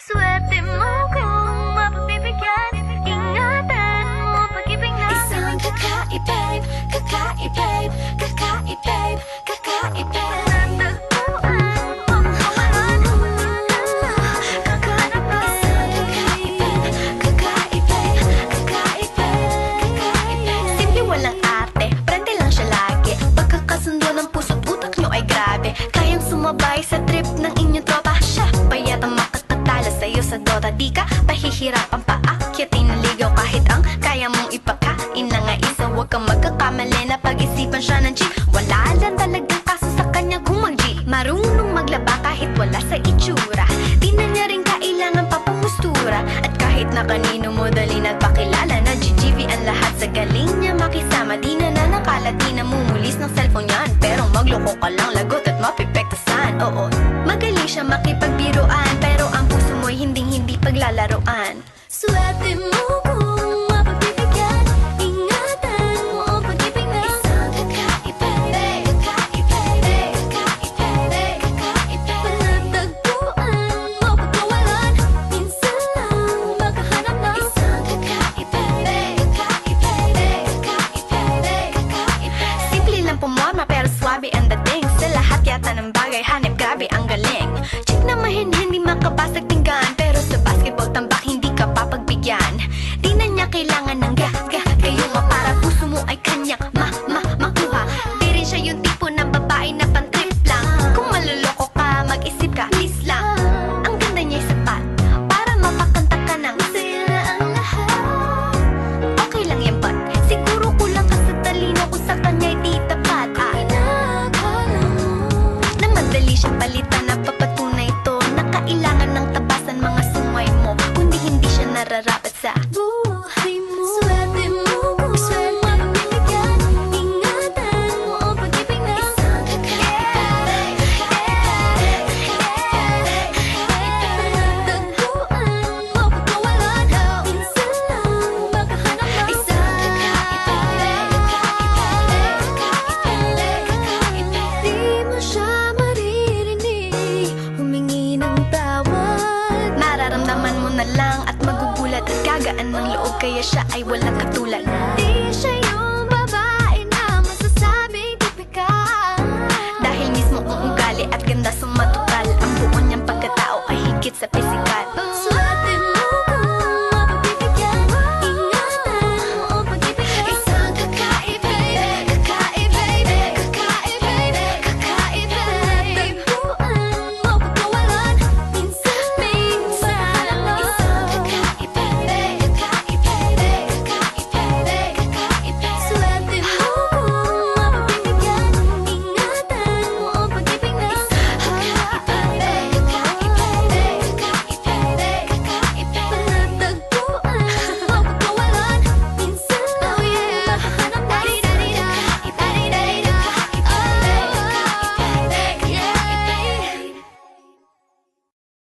Swerte mo kung mapagbibigyan. Ingatan mo pag-ibig na Isang kakaibib, kakaibib, kakaibib, kakaibib. natagpuan mo kawalan. Kakahanap Isang kakaibib, kakaibib, kakaibib, kakaibib. Simple walang ate, prende lang siya lagi. Pagkakasundo ng puso't utak nyo ay grabe. Kayang sumabay sa trip ng inyong tropa. Siya pa yata makakatala sa'yo sa Dota. Di ka pahihirapan pa akyatin ng ligaw. Kahit ang kaya mong ipakain na nga isa. Huwag kang magkakamali na pag-isipan siya ng chick. Wala lang talagang kaso sa kanya kung mag-G. Marunong maglaba kahit wala sa itsura. Di na niya rin kailangan pa pumustura. At kahit na kanino mo dali nagpakilala na GGV ang lahat sa galing niya makisama. Di na nakala, di na mumulis ng cellphone yan. Pero magloko ka lang, lagot at mapipektasan. Oo, magaling siya makipagbiruan. Pero ang puso mo'y hinding-hindi paglalaroan. Swerte mo kung mapagbibigyan. Ingatan mo ang pag-ibig na Isang kakaibib, kakaibib, kakaibib, kakaibib. natagpuan mo pagkawalan. Minsan lang makahanap ng Isang kakaibib, kakaibib, kakaibib, kakaibib. Simple lang pumorma pero swabe ang dating. Sa lahat yata ng bagay hanip grabe ang galing. Chick na mahin hindi makabasag tinggan. Pero sa basketball tambak hindi ka papagbigyan. Di na niya kailangan ng kayo nga para puso mo ay kanyang makuha. Di rin siya yung tipo ng babae na pantrip lang. Kung maluloko ka mag-isip ka, please lang. Ang ganda niya'y sapat para mapakanta ka ng sila ang lahat. okay lang yan but siguro kulang ka sa talino kung sa kanya'y di tapat. Pinakala mo Na madali siyang palitan na papatunay ito na kailangan ng tabasan mga sungay mo. Kundi hindi siya nararapat sa buhay mo. Swerte mo kung mapagbibigyan. Ingatan mo ang pag-ibig na Isang kakaibib, kakaibib, kakaibib, kakaibib. natagpuan mo pagkawalan. Minsan lang makahanap ng Isang kakaibib, kakaibib, kakaibib, kakaibib. di mo siya maririnig humingi ng tawad. mararamdaman mo na lang at magugulat at gagaan ng loob kaya siya ay walang katulad. Di siya yung babae na masasabing tipikal. Dahil mismo ang ugali at ganda sumatotal ang buo niyang pagkatao ay higit sa